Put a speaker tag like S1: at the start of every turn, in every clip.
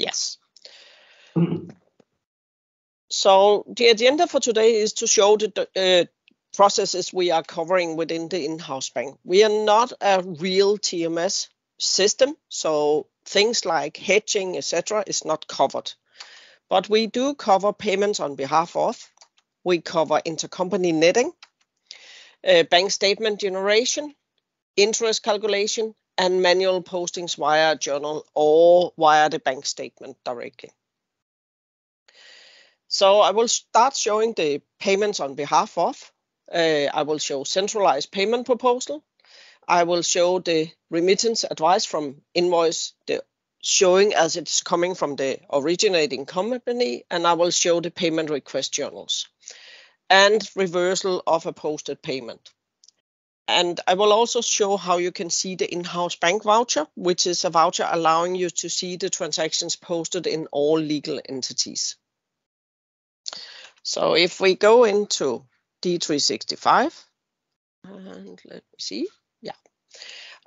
S1: Yes. So the agenda for today is to show the processes we are covering within the in-house bank. We are not a real TMS system, so things like hedging, etc. is not covered. But we do cover payments on behalf of. We cover intercompany netting, bank statement generation, interest calculation, and manual postings via a journal or via the bank statement directly. So I will start showing the payments on behalf of. I will show centralized payment proposal. I will show the remittance advice from invoice, showing as it's coming from the originating company, and I will show the payment request journals and reversal of a posted payment. And I will also show how you can see the in-house bank voucher, which is a voucher allowing you to see the transactions posted in all legal entities. So if we go into D365, and let me see, yeah,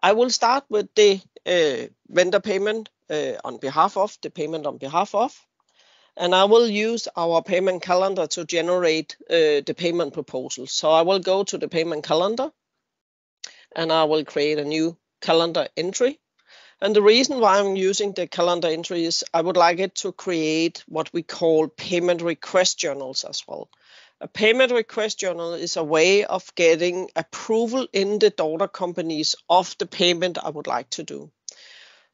S1: I will start with the vendor payment on behalf of, the payment on behalf of, and I will use our payment calendar to generate the payment proposal. So I will go to the payment calendar, and I will create a new calendar entry. And the reason why I'm using the calendar entry is I would like it to create what we call payment request journals as well. A payment request journal is a way of getting approval in the daughter companies of the payment I would like to do.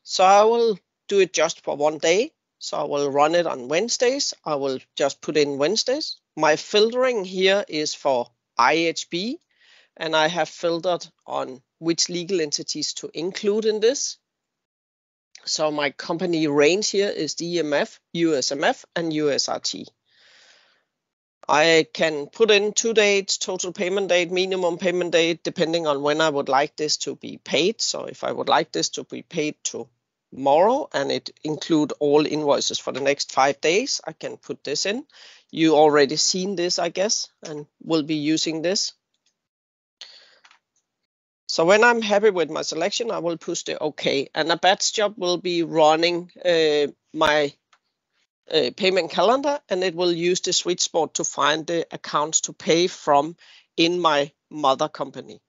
S1: So I will do it just for one day. So I will run it on Wednesdays. I will just put in Wednesdays. My filtering here is for IHB, and I have filtered on which legal entities to include in this. So my company range here is DMF, USMF, and USRT. I can put in 2 dates, total payment date, minimum payment date, depending on when I would like this to be paid. So if I would like this to be paid tomorrow and it include all invoices for the next 5 days, I can put this in. You already seen this, I guess, and will be using this. So when I'm happy with my selection, I will push the OK, and a batch job will be running my payment calendar, and it will use the sweet spot to find the accounts to pay from in my mother company.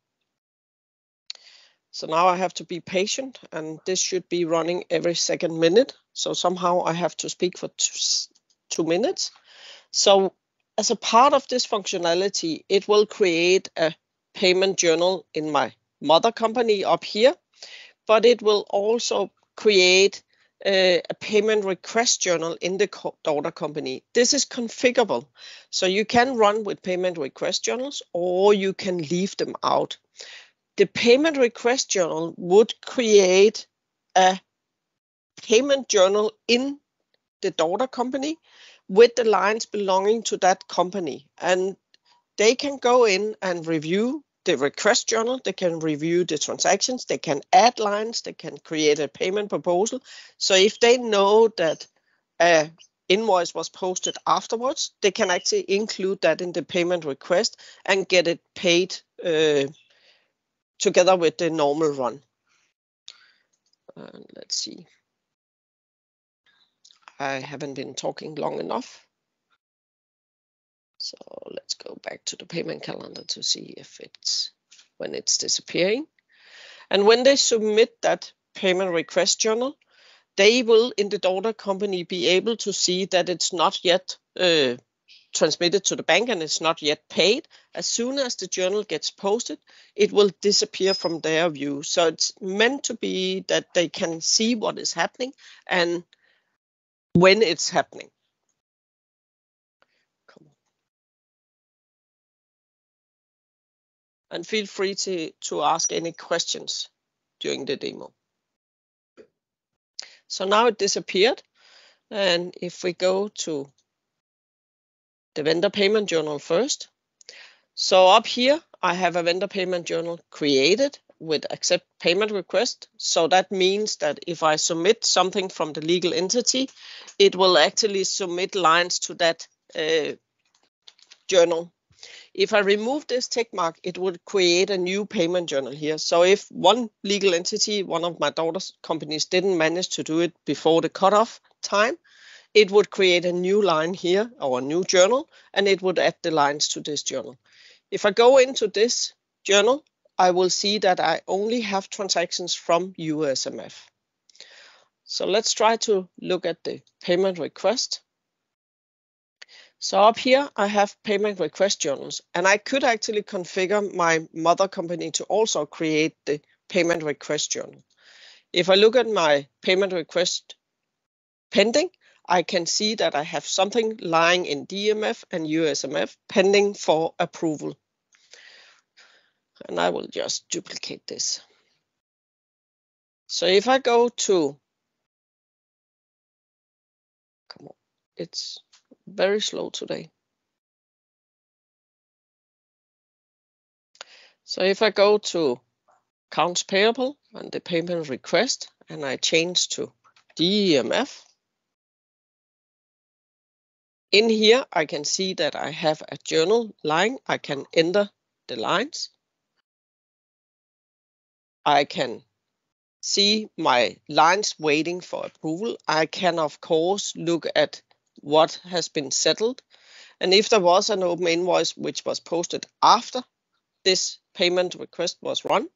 S1: So now I have to be patient, and this should be running every second minute. So somehow I have to speak for 2 minutes. So as a part of this functionality, it will create a payment journal in my mother company up here, but it will also create a payment request journal in the daughter company. This is configurable, so you can run with payment request journals or you can leave them out. The payment request journal would create a payment journal in the daughter company with the lines belonging to that company, and they can go in and review the request journal, they can review the transactions, they can add lines, they can create a payment proposal. So if they know that an invoice was posted afterwards, they can actually include that in the payment request and get it paid together with the normal run. Let's see. I haven't been talking long enough. So let's go back to the payment calendar to see if when it's disappearing. And when they submit that payment request journal, they will in the daughter company be able to see that it's not yet transmitted to the bank and it's not yet paid. As soon as the journal gets posted, it will disappear from their view. So it's meant to be that they can see what is happening and when it's happening. And feel free to ask any questions during the demo. So now it disappeared. And if we go to the vendor payment journal first. So up here, I have a vendor payment journal created with accept payment request. So that means that if I submit something from the legal entity, it will actually submit lines to that journal. If I remove this tick mark, it would create a new payment journal here. So if one legal entity, one of my daughter's companies, didn't manage to do it before the cutoff time, it would create a new line here, or a new journal, and it would add the lines to this journal. If I go into this journal, I will see that I only have transactions from USMF. So let's try to look at the payment request. So up here, I have payment request journals, and I could actually configure my mother company to also create the payment request journal. If I look at my payment request pending, I can see that I have something lying in DMF and USMF pending for approval. And I will just duplicate this. So if I go to, come on, it's very slow today. So if I go to accounts payable and the payment request, and I change to DMF, in here I can see that I have a journal line. I can enter the lines. I can see my lines waiting for approval. I can, of course, look at what has been settled. And if there was an open invoice which was posted after this payment request was run,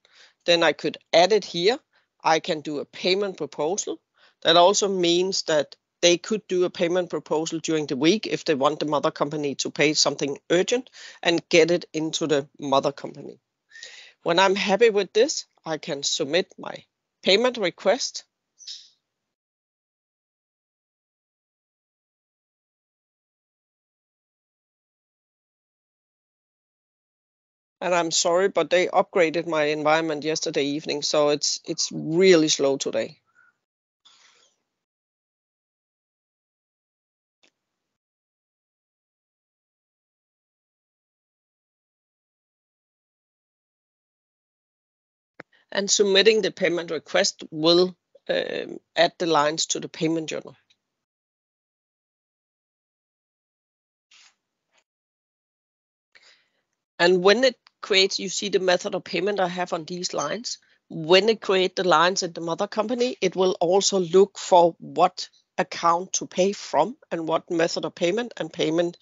S1: then I could add it here. I can do a payment proposal. That also means that they could do a payment proposal during the week if they want the mother company to pay something urgent and get it into the mother company. When I'm happy with this, I can submit my payment request. And I'm sorry, but they upgraded my environment yesterday evening, so it's really slow today. And submitting the payment request will add the lines to the payment journal. And when it creates, you see the method of payment I have on these lines. When it creates the lines in the mother company, it will also look for what account to pay from and what method of payment and payment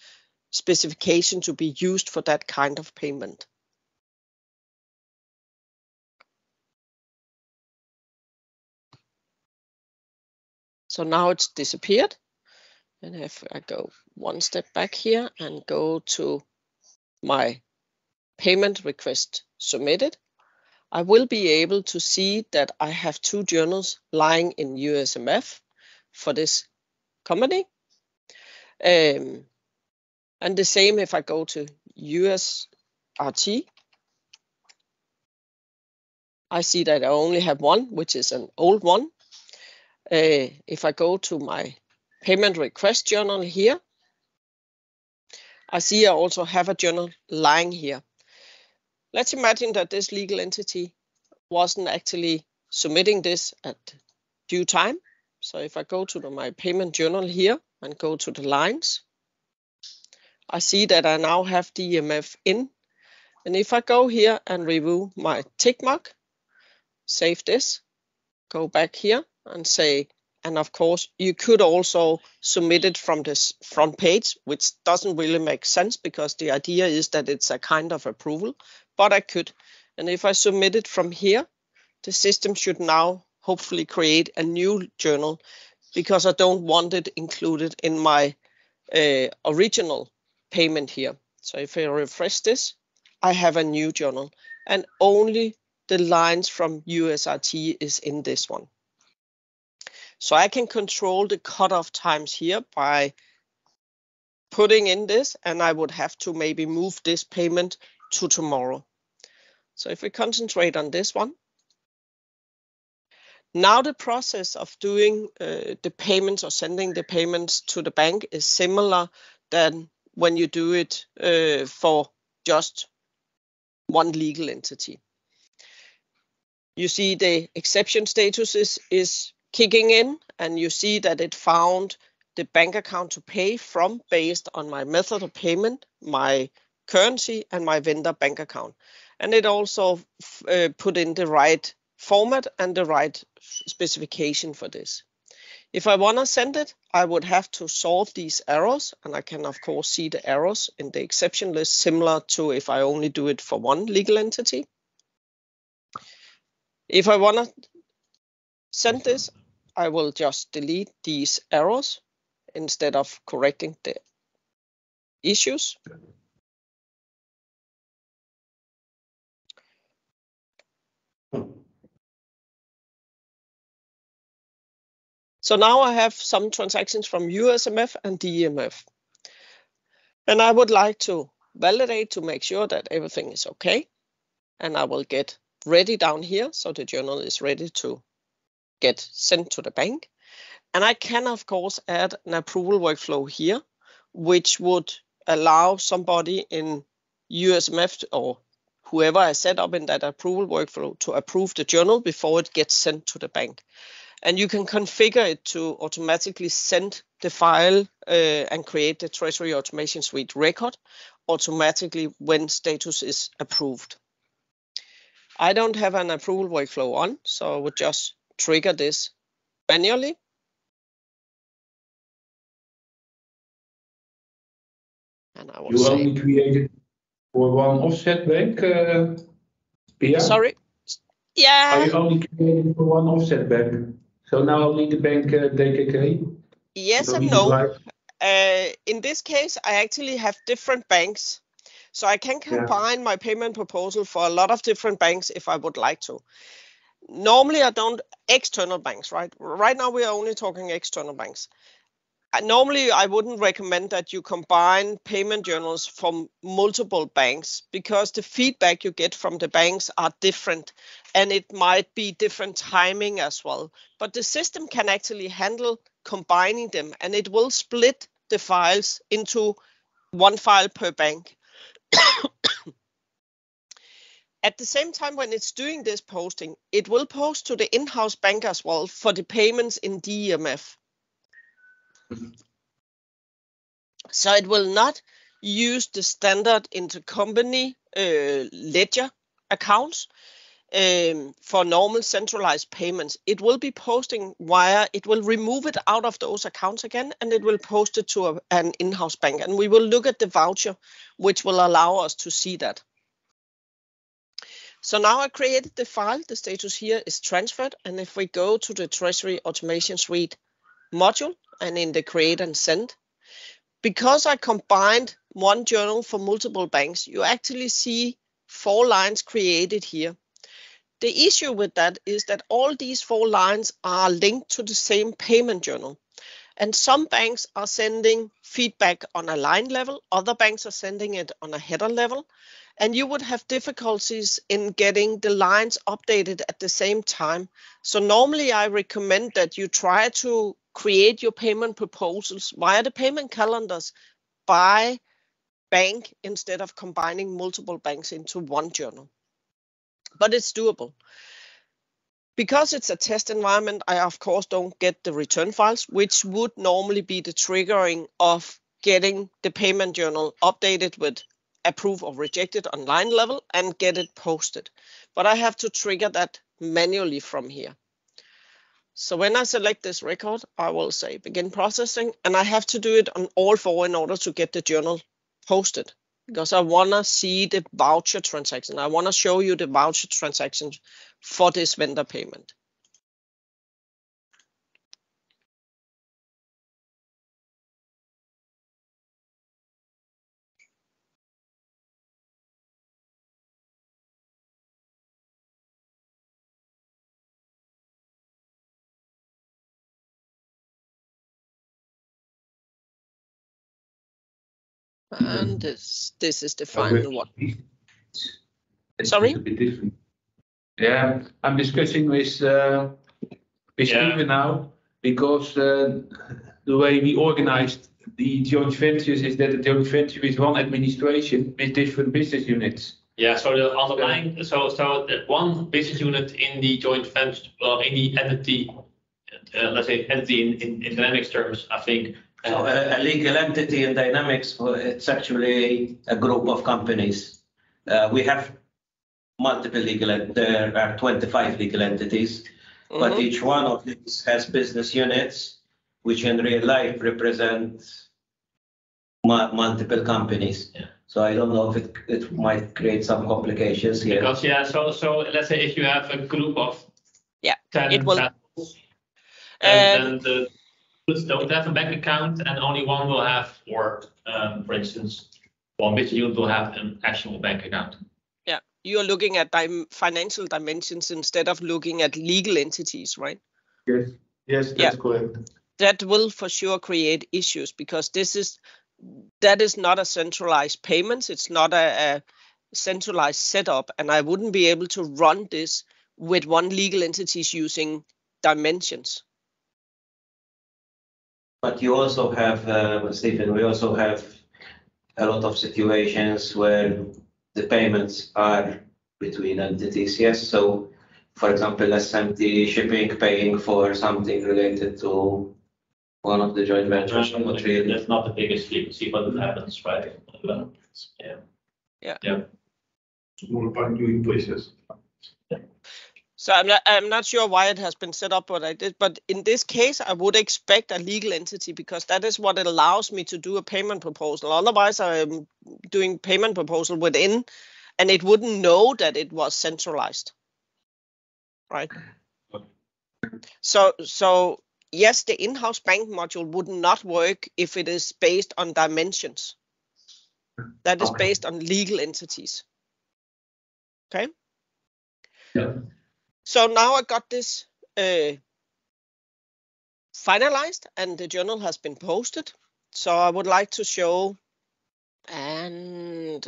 S1: specification to be used for that kind of payment. So now it's disappeared. And if I go one step back here and go to my payment request submitted, I will be able to see that I have two journals lying in USMF for this company. And the same if I go to USRT. I see that I only have one, which is an old one. If I go to my payment request journal here, I see I also have a journal lying here. Let's imagine that this legal entity wasn't actually submitting this at due time. So if I go to my payment journal here and go to the lines, I see that I now have DMF in. And if I go here and remove my tick mark, save this, go back here and say, and of course, you could also submit it from this front page, which doesn't really make sense because the idea is that it's a kind of approval, but I could. And if I submit it from here, the system should now hopefully create a new journal because I don't want it included in my original payment here. So if I refresh this, I have a new journal and only the lines from USRT is in this one. So I can control the cutoff times here by putting in this, and I would have to maybe move this payment to tomorrow. So if we concentrate on this one. Now the process of doing the payments or sending the payments to the bank is similar than when you do it for just one legal entity. You see the exception status is kicking in, and you see that it found the bank account to pay from based on my method of payment, my currency and my vendor bank account. And it also put in the right format and the right specification for this. If I want to send it, I would have to solve these errors, and I can of course see the errors in the exception list, similar to if I only do it for one legal entity. If I want to send this, I will just delete these errors instead of correcting the issues. So now I have some transactions from USMF and DEMF. And I would like to validate to make sure that everything is okay. And I will get ready down here, so the journal is ready to get sent to the bank. And I can, of course, add an approval workflow here, which would allow somebody in USMF or whoever I set up in that approval workflow to approve the journal before it gets sent to the bank. And you can configure it to automatically send the file and create the Treasury Automation Suite record automatically when status is approved. I don't have an approval workflow on, so I would just trigger this manually. And I will
S2: you only created for one offset bank, Pia?
S1: Sorry? Yeah.
S2: Are you only creating for one offset bank? So now only the bank DKK?
S1: Yes and no. In this case, I actually have different banks. So I can combine my payment proposal for a lot of different banks if I would like to. Normally, I don't external banks, right? Right now, we are only talking external banks. Normally, I wouldn't recommend that you combine payment journals from multiple banks because the feedback you get from the banks are different and it might be different timing as well. But the system can actually handle combining them and it will split the files into one file per bank. At the same time, when it's doing this posting, it will post to the in-house bank as well for the payments in DEMF. So it will not use the standard intercompany ledger accounts for normal centralized payments. It will be posting via, it will remove it out of those accounts again, and it will post it to an in-house bank. And we will look at the voucher, which will allow us to see that. So now I created the file, the status here is transferred. And if we go to the Treasury Automation Suite module and in the create and send, because I combined one journal for multiple banks, you actually see 4 lines created here. The issue with that is that all these 4 lines are linked to the same payment journal. And some banks are sending feedback on a line level, other banks are sending it on a header level. And you would have difficulties in getting the lines updated at the same time. So normally I recommend that you try to create your payment proposals via the payment calendars by bank instead of combining multiple banks into one journal. But it's doable. Because it's a test environment, I of course don't get the return files, which would normally be the triggering of getting the payment journal updated with approve or reject it on line level and get it posted. But I have to trigger that manually from here. So when I select this record, I will say begin processing, and I have to do it on all 4 in order to get the journal posted because I want to see the voucher transaction. I want to show you the voucher transactions for this vendor payment. And this is the final one. Sorry?
S2: Yeah, I'm discussing with Steven now because the way we organized the joint ventures is that the joint venture is one administration with different business units.
S3: Yeah, so the underlying, so that one business unit in the joint venture, in the entity, let's say entity in Dynamics terms, I think
S4: So a legal entity in Dynamics, it's actually a group of companies. We have multiple there are 25 legal entities, but each one of these has business units, which in real life represent multiple companies.
S3: Yeah.
S4: So I don't know if it might create some complications here.
S3: Because so let's say if you have a group of 10
S1: it will.
S3: vessels, and the vessels don't have a bank account, and only one will have, or for instance, one business unit will have an actual bank account.
S1: Yeah, you're looking at financial dimensions instead of looking at legal entities, right?
S2: Yes, that's correct.
S1: That will for sure create issues because that is not a centralized payment. It's not a centralized setup, and I wouldn't be able to run this with one legal entities using dimensions.
S4: But you also have, Stephen, we also have a lot of situations where the payments are between entities, yes? So, for example, SMT Shipping paying for something related to one of the joint ventures.
S3: That's not the biggest frequency, but it happens, right? Yeah.
S2: Small part doing places.
S1: So I'm not sure why it has been set up what I did, but in this case, I would expect a legal entity because that is what it allows me to do a payment proposal. Otherwise, I'm doing payment proposal within, and it wouldn't know that it was centralized, right? So yes, the in-house bank module would not work if it is based on dimensions. That is based on legal entities. Okay.
S2: Yeah.
S1: So now I got this finalized and the journal has been posted. So I would like to show, and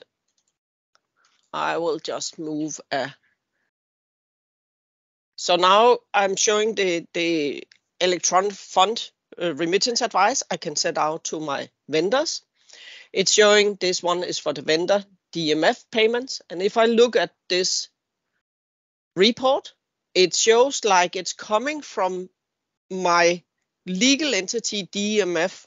S1: I will just move so now I'm showing the electronic fund remittance advice I can set out to my vendors. It's showing this one is for the vendor DMF payments. And if I look at this report, it shows like it's coming from my legal entity DMF,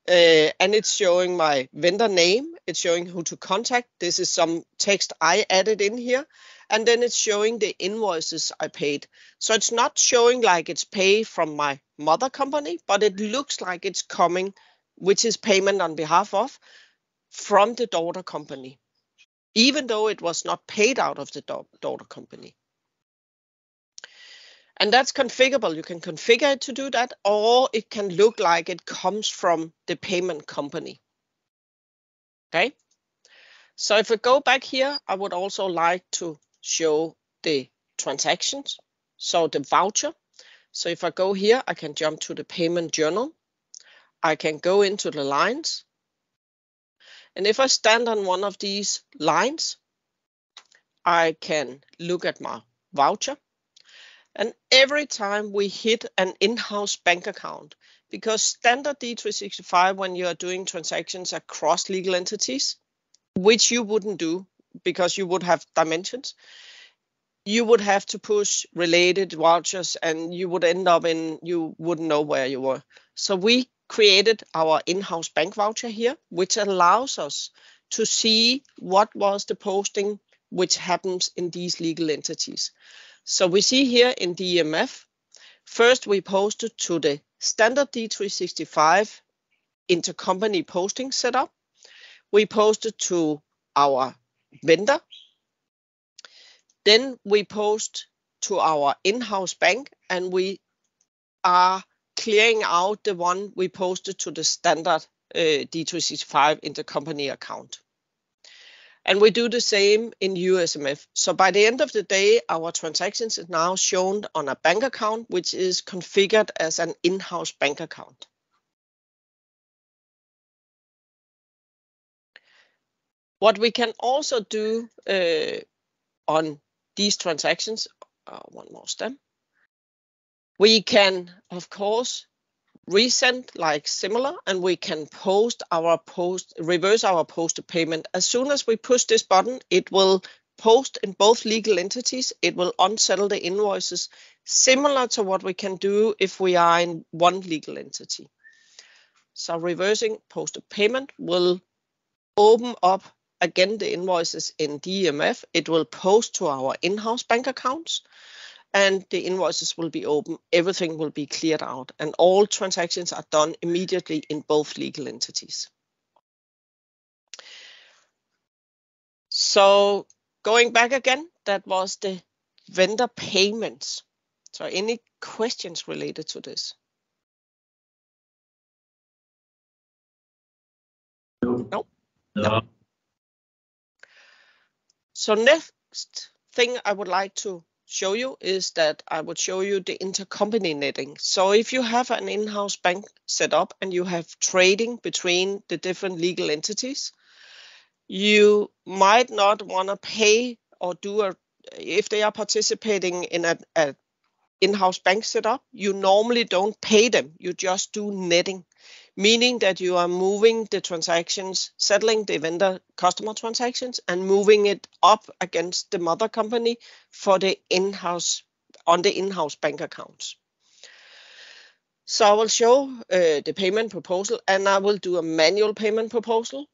S1: and it's showing my vendor name. It's showing who to contact. This is some text I added in here. And then it's showing the invoices I paid. So it's not showing like it's paid from my mother company, but it looks like it's coming, which is payment on behalf of, from the daughter company, even though it was not paid out of the daughter company. And that's configurable. You can configure it to do that, or it can look like it comes from the payment company. Okay. So if we go back here, I would also like to show the transactions. So the voucher. So if I go here, I can jump to the payment journal. I can go into the lines. And if I stand on one of these lines, I can look at my voucher. And every time we hit an in-house bank account, because standard D365, when you are doing transactions across legal entities, which you wouldn't do because you would have dimensions, you would have to push related vouchers and you would end up you wouldn't know where you were. So we created our in-house bank voucher here, which allows us to see what was the posting which happens in these legal entities. So we see here in DMF, first we posted to the standard D365 intercompany posting setup. We posted to our vendor. Then we post to our in-house bank, and we are clearing out the one we posted to the standard D365 intercompany account. And we do the same in USMF. So by the end of the day, our transactions is now shown on a bank account, which is configured as an in-house bank account. What we can also do on these transactions, one more step, we can, of course, resend like similar, and we can reverse our posted payment. As soon as we push this button, it will post in both legal entities. It will unsettle the invoices, similar to what we can do if we are in one legal entity. So reversing posted payment will open up again the invoices in DMF. It will post to our in-house bank accounts, and the invoices will be open. Everything will be cleared out, and all transactions are done immediately in both legal entities. So going back again, that was the vendor payments. So any questions related to this? No. So next thing I would like to show you is that I would show you the intercompany netting. So if you have an in-house bank set up and you have trading between the different legal entities, you might not want to pay or if they are participating in a in-house bank setup, you normally don't pay them. You just do netting, meaning that you are moving the transactions, settling the vendor customer transactions and moving it up against the mother company for the in-house bank accounts. So I will show the payment proposal, and I will do a manual payment proposal.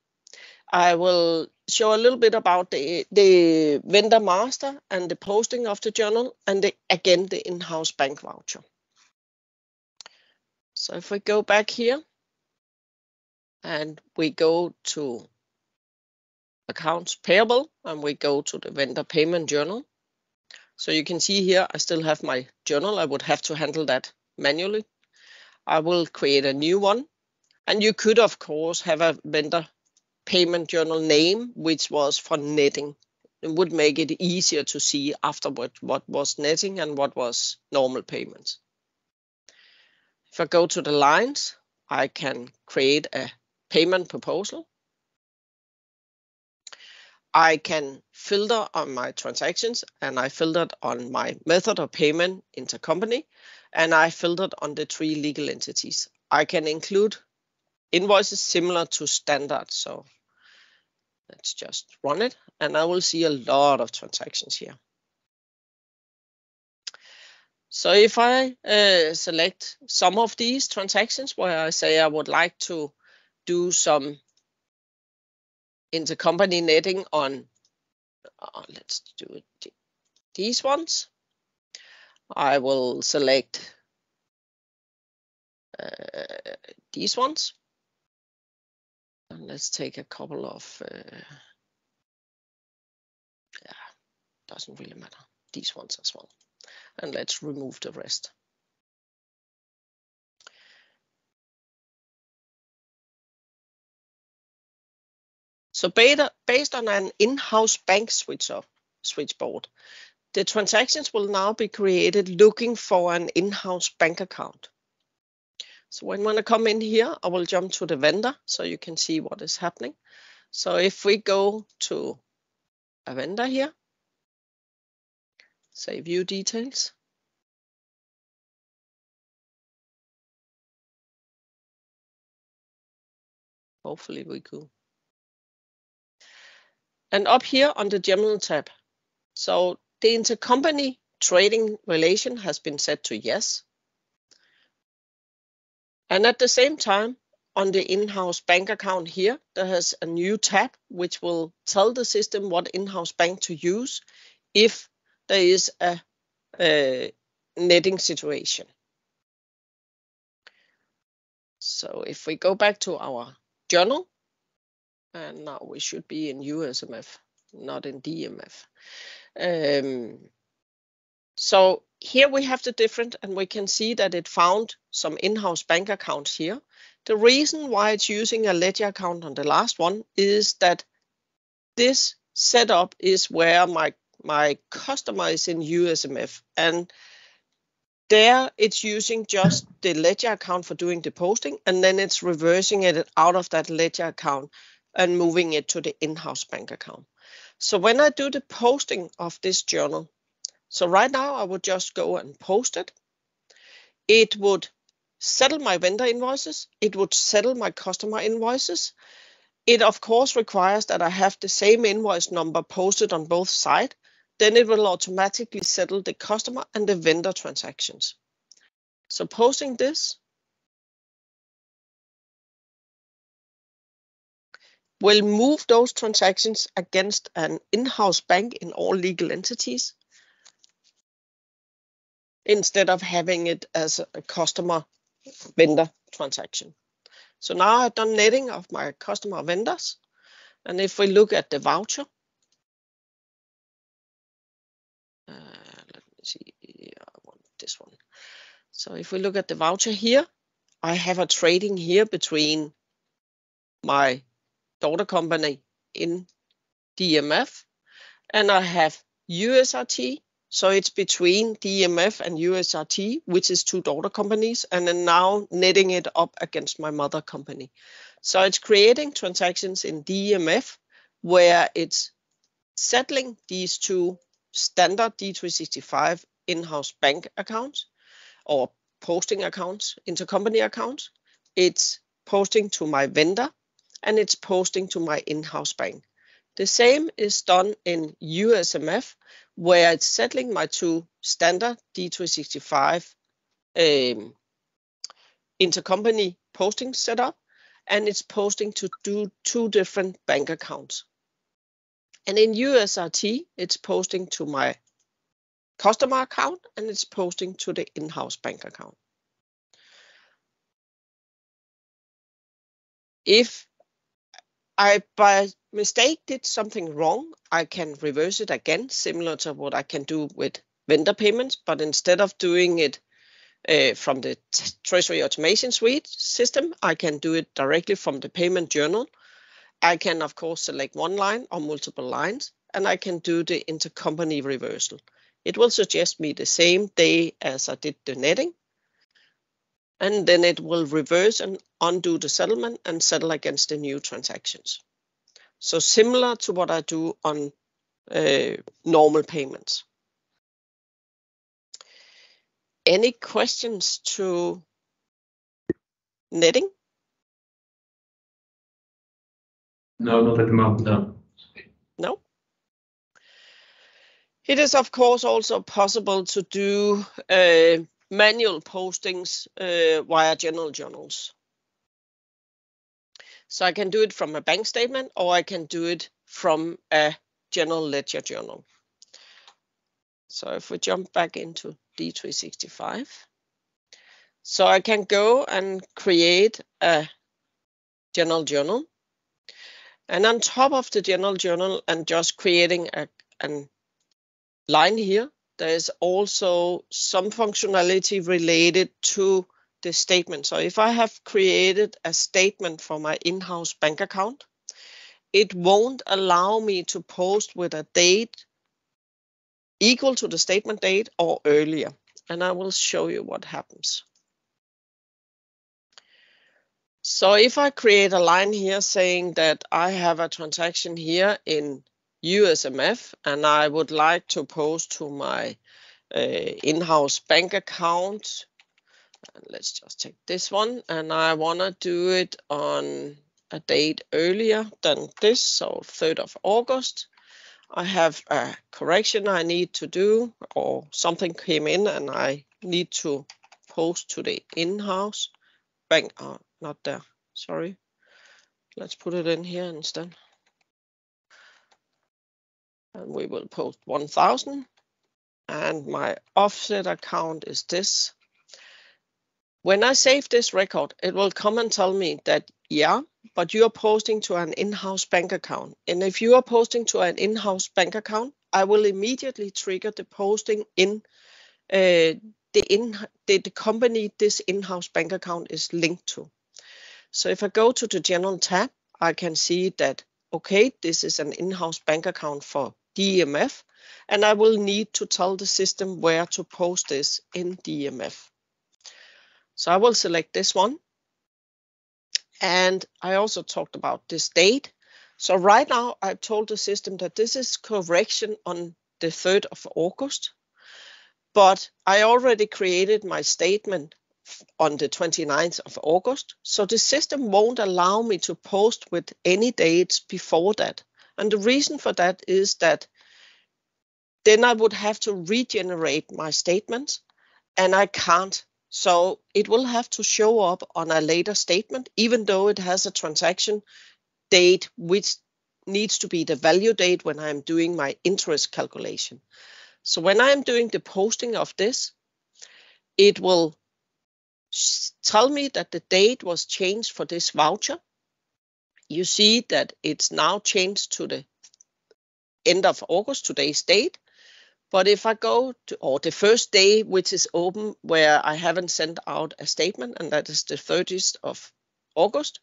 S1: I will show a little bit about the vendor master and the posting of the journal, and again the in-house bank voucher. So if we go back here and we go to accounts payable and we go to the vendor payment journal. So you can see here I still have my journal. I would have to handle that manually. I will create a new one, and you could of course have a vendor payment journal name which was for netting. It would make it easier to see afterward what was netting and what was normal payments. If I go to the lines, I can create a payment proposal. I can filter on my transactions, and I filtered on my method of payment intercompany, and I filtered on the 3 legal entities. I can include invoices similar to standard. So let's just run it, and I will see a lot of transactions here. So if I select some of these transactions where I say I would like to do some intercompany netting on, let's do it, these ones, I will select these ones. And let's take a couple of, doesn't really matter, these ones as well. And let's remove the rest. So based on an in-house bank switchboard, the transactions will now be created looking for an in-house bank account. So when I come in here, I will jump to the vendor so you can see what is happening. So if we go to a vendor here, say view details. Hopefully we could. And up here on the general tab, so the intercompany trading relation has been set to yes. And at the same time, on the in-house bank account here, there is a new tab which will tell the system what in-house bank to use if there is a netting situation. So if we go back to our journal, and now we should be in USMF, not in DMF. So here we have the different, and we can see that it found some in-house bank accounts here. The reason why it's using a ledger account on the last one is that this setup is where my customer is in USMF, and there it's using just the ledger account for doing the posting, and then it's reversing it out of that ledger account and moving it to the in-house bank account. So when I do the posting of this journal, so right now I would just go and post it. It would settle my vendor invoices. It would settle my customer invoices. It of course requires that I have the same invoice number posted on both sides. Then it will automatically settle the customer and the vendor transactions. So posting this, will move those transactions against an in-house bank in all legal entities instead of having it as a customer vendor transaction. So now I've done netting of my customer vendors. And if we look at the voucher, let me see, I want this one. So if we look at the voucher here, I have a trading here between my daughter company in DMF, and I have USRT. So it's between DMF and USRT, which is two daughter companies, and then now netting it up against my mother company. So it's creating transactions in DMF where it's settling these two standard D365 in-house bank accounts or posting accounts, intercompany accounts. It's posting to my vendor and it's posting to my in-house bank. The same is done in USMF, where it's settling my two standard D365 intercompany posting setup, and it's posting to two different bank accounts. And in USRT, it's posting to my customer account and it's posting to the in-house bank account. If I by mistake did something wrong, I can reverse it again, similar to what I can do with vendor payments, but instead of doing it from the Treasury Automation Suite system, I can do it directly from the payment journal. I can, of course, select one line or multiple lines, and I can do the intercompany reversal. It will suggest me the same day as I did the netting, and then it will reverse and undo the settlement and settle against the new transactions. So similar to what I do on normal payments. Any questions to netting?
S2: No, not at the moment, no.
S1: No. It is, of course, also possible to do manual postings via general journals. So I can do it from a bank statement, or I can do it from a general ledger journal. So if we jump back into D365, so I can go and create a general journal. And on top of the general journal and just creating a line here, there is also some functionality related to the statement. So if I have created a statement for my in-house bank account, it won't allow me to post with a date equal to the statement date or earlier. And I will show you what happens. So if I create a line here saying that I have a transaction here in USMF and I would like to post to my in-house bank account, and let's just take this one, and I want to do it on a date earlier than this, so 3rd of August. I have a correction I need to do, or something came in and I need to post to the in-house bank. Not there, sorry. Let's put it in here instead. And we will post 1,000. And my offset account is this. When I save this record, it will come and tell me that, yeah, but you are posting to an in-house bank account. And if you are posting to an in-house bank account, I will immediately trigger the posting in the company this in-house bank account is linked to. So if I go to the general tab, I can see that, okay, this is an in-house bank account for DMF, and I will need to tell the system where to post this in DMF. So I will select this one. And I also talked about this date. So right now I've told the system that this is correction on the 3rd of August, but I already created my statement on the 29th of August. So the system won't allow me to post with any dates before that. And the reason for that is that then I would have to regenerate my statement, and I can't. So it will have to show up on a later statement, even though it has a transaction date which needs to be the value date when I'm doing my interest calculation. So when I'm doing the posting of this, it will tell me that the date was changed for this voucher. You see that it's now changed to the end of August, today's date. But if I go to, or the first day which is open where I haven't sent out a statement, and that is the 30th of August,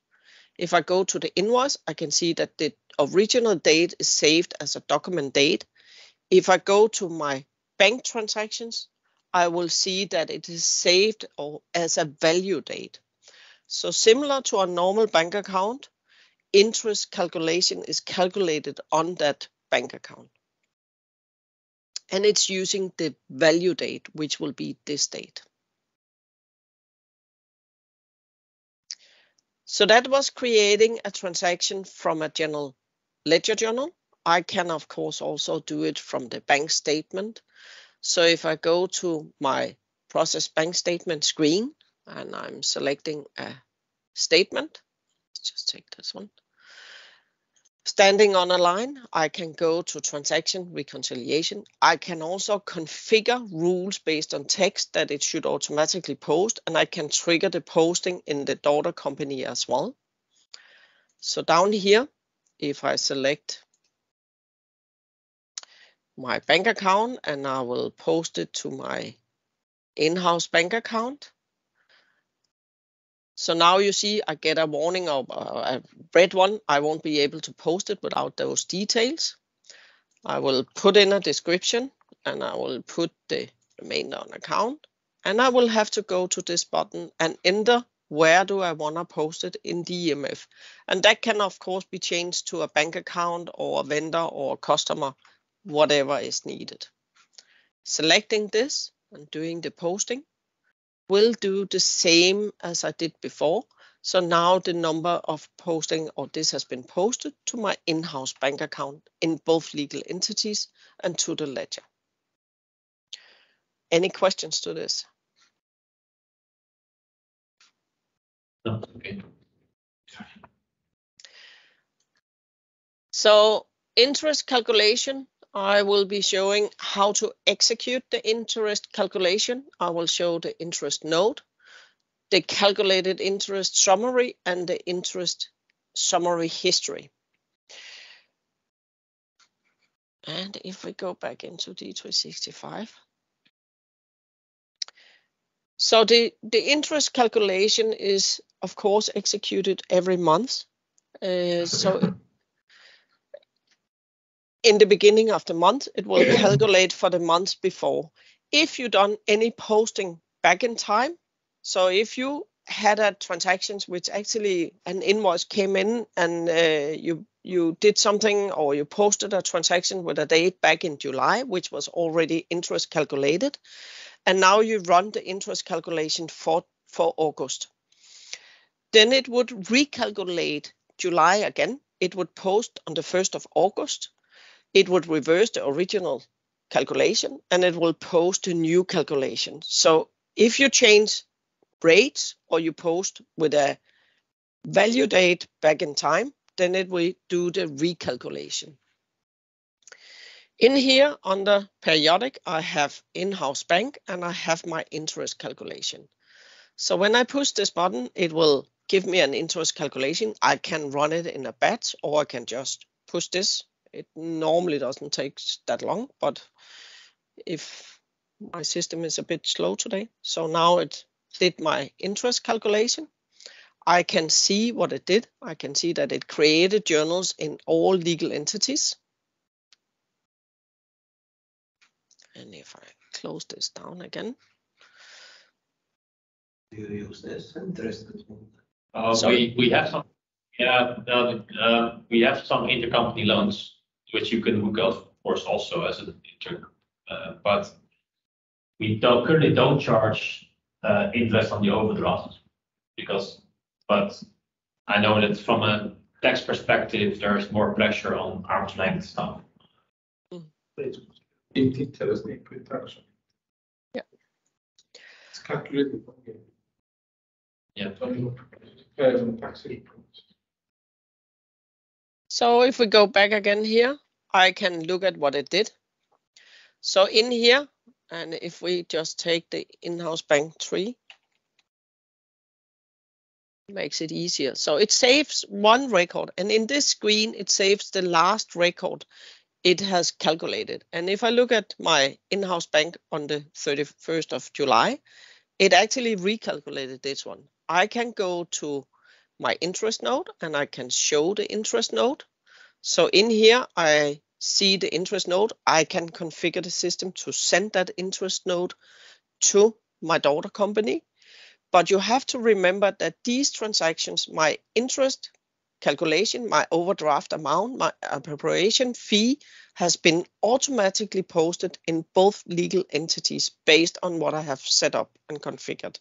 S1: if I go to the invoice, I can see that the original date is saved as a document date. If I go to my bank transactions, I will see that it is saved as a value date. So similar to a normal bank account, interest calculation is calculated on that bank account. And it's using the value date, which will be this date. So that was creating a transaction from a general ledger journal. I can, of course, also do it from the bank statement. So if I go to my process bank statement screen and I'm selecting a statement, let's just take this one. Standing on a line, I can go to transaction reconciliation. I can also configure rules based on text that it should automatically post, and I can trigger the posting in the daughter company as well. So down here, if I select my bank account and I will post it to my in-house bank account. So now you see I get a warning of a red one. I won't be able to post it without those details. I will put in a description and I will put the remainder on account. And I will have to go to this button and enter where do I want to post it in DMF. And that can of course be changed to a bank account or a vendor or a customer, whatever is needed. Selecting this and doing the posting will do the same as I did before. So now the number of posting or this has been posted to my in-house bank account in both legal entities and to the ledger. Any questions to this?
S3: No, okay.
S1: So interest calculation, I will be showing how to execute the interest calculation. I will show the interest note, the calculated interest summary, and the interest summary history. And if we go back into D365. So the interest calculation is, of course, executed every month. So in the beginning of the month, it will calculate for the month before. If you done any posting back in time, so if you had a transactions which actually an invoice came in and you did something or you posted a transaction with a date back in July, which was already interest calculated, and now you run the interest calculation for August, then it would recalculate July again. It would post on the 1st of August. It would reverse the original calculation and it will post a new calculation. So if you change rates or you post with a value date back in time, then it will do the recalculation. In here under periodic, I have in-house bank and I have my interest calculation. So when I push this button, it will give me an interest calculation. I can run it in a batch or I can just push this. It normally doesn't take that long, but if my system is a bit slow today. So now it did my interest calculation. I can see what it did. I can see that it created journals in all legal entities. And if I close this down again.
S4: Do you use this interest?
S3: We have some. Yeah, we have some intercompany loans which you can look at, of course, also as an but we currently don't charge interest on the overdraft but I know that from a tax perspective, there's more pressure on arm's length stuff.
S1: Yeah.
S2: It's calculated.
S3: Yeah.
S1: So if we go back again here, I can look at what it did. So in here, and if we just take the in-house bank tree, makes it easier. So it saves one record, and in this screen, it saves the last record it has calculated. And if I look at my in-house bank on the 31st of July, it actually recalculated this one. I can go to my interest note and I can show the interest note. So in here, I see the interest note. I can configure the system to send that interest note to my daughter company. But you have to remember that these transactions, my interest calculation, my overdraft amount, my appropriation fee has been automatically posted in both legal entities based on what I have set up and configured.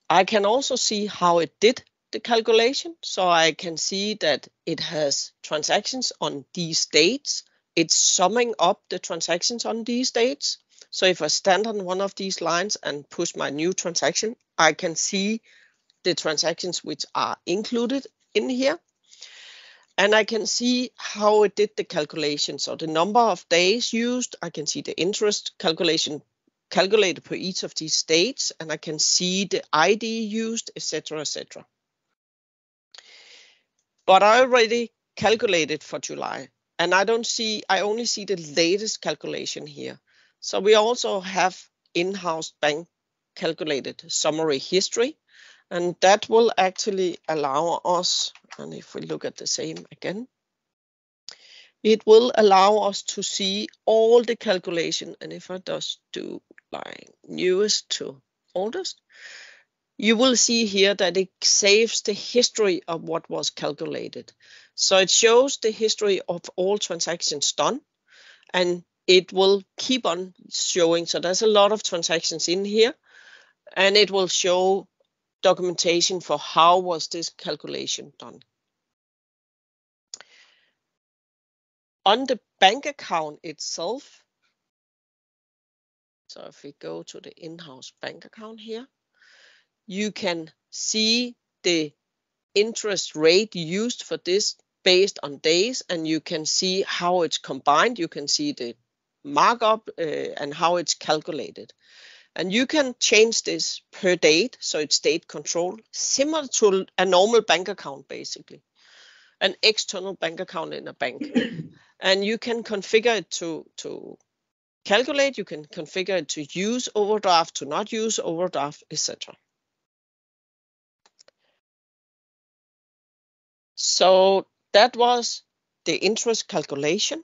S1: I can also see how it did the calculation. So I can see that it has transactions on these dates. It's summing up the transactions on these dates. So if I stand on one of these lines and push my new transaction, I can see the transactions which are included in here. And I can see how it did the calculation. So the number of days used, I can see the interest calculation calculated per each of these dates, and I can see the ID used, etc., etc. But I already calculated for July, and I only see the latest calculation here. So we also have in-house bank calculated summary history, and that will actually allow us, and if we look at the same again, it will allow us to see all the calculation. And if I just do like newest to oldest, you will see here that it saves the history of what was calculated. So it shows the history of all transactions done, and it will keep on showing. So there's a lot of transactions in here, and it will show documentation for how was this calculation done. On the bank account itself, so if we go to the in-house bank account here, you can see the interest rate used for this based on days, and you can see how it's combined. You can see the markup and how it's calculated. And you can change this per date, so it's date control, similar to a normal bank account, basically, an external bank account in a bank. And you can configure it to calculate, you can configure it to use overdraft, to not use overdraft, etc. So that was the interest calculation.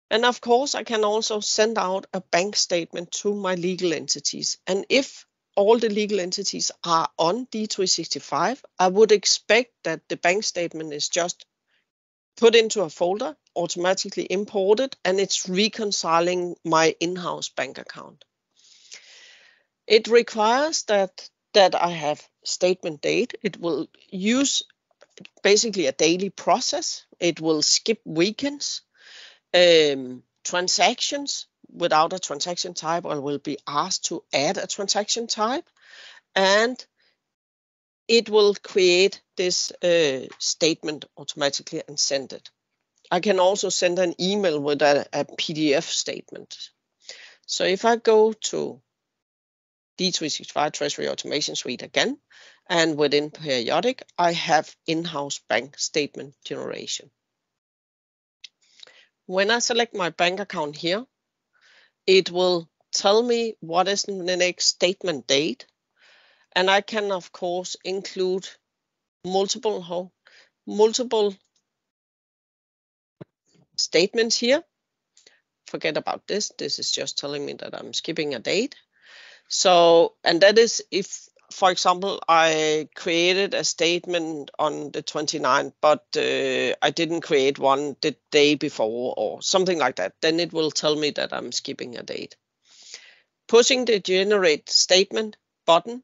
S1: And of course, I can also send out a bank statement to my legal entities. And if all the legal entities are on D365, I would expect that the bank statement is just put into a folder, automatically imported, and it's reconciling my in-house bank account. It requires that I have statement date. It will use basically a daily process. It will skip weekends. Transactions without a transaction type, or will be asked to add a transaction type, and it will create this statement automatically and send it. I can also send an email with a PDF statement. So if I go to D365 Treasury Automation Suite again, and within periodic, I have in-house bank statement generation. When I select my bank account here, it will tell me what is the next statement date. And I can, of course, include multiple statements here. Forget about this. This is just telling me that I'm skipping a date. So, and that is if, for example, I created a statement on the 29th, but I didn't create one the day before or something like that, then it will tell me that I'm skipping a date. Pushing the generate statement button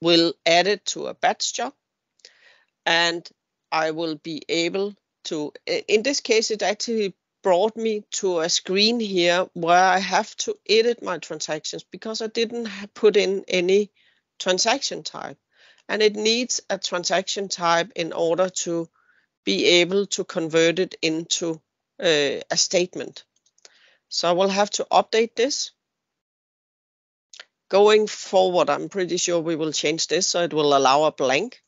S1: will add it to a batch job, and I will be able to, in this case, it actually brought me to a screen here where I have to edit my transactions because I didn't put in any transaction type. and it needs a transaction type in order to be able to convert it into a statement. So I will have to update this. Going forward, I'm pretty sure we will change this so it will allow a blank.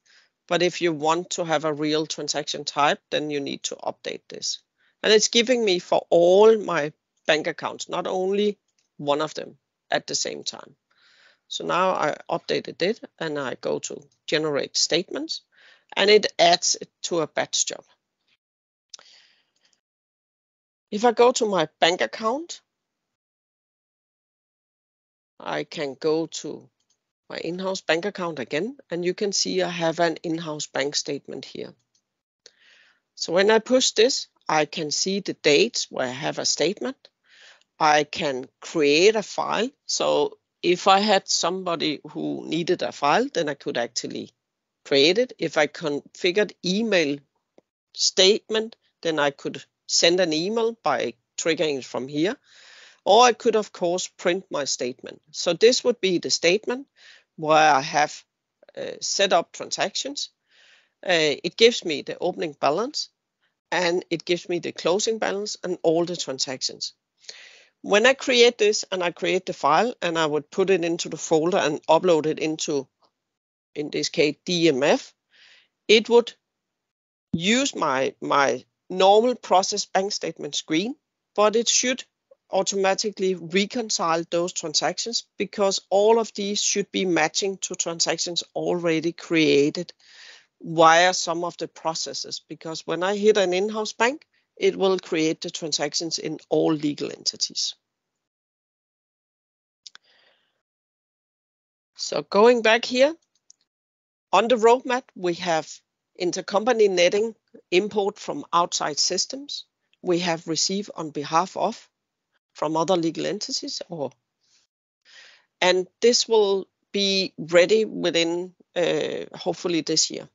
S1: But if you want to have a real transaction type, then you need to update this. And it's giving me for all my bank accounts, not only one of them at the same time. So now I updated it and I go to generate statements and it adds it to a batch job. If I go to my bank account, I can go to my in-house bank account again, and you can see I have an in-house bank statement here. So when I push this, I can see the dates where I have a statement. I can create a file. So if I had somebody who needed a file, then I could actually create it. If I configured email statement, then I could send an email by triggering it from here. Or I could, of course, print my statement. So this would be the statement where I have set up transactions. It gives me the opening balance and it gives me the closing balance and all the transactions. When I create this and I create the file and I would put it into the folder and upload it into, in this case, DMF, it would use my normal process bank statement screen, but it should automatically reconcile those transactions because all of these should be matching to transactions already created via some of the processes. Because when I hit an in-house bank, it will create the transactions in all legal entities. So going back here, on the roadmap, we have intercompany netting import from outside systems. We have receive on behalf of from other legal entities, and this will be ready within hopefully this year.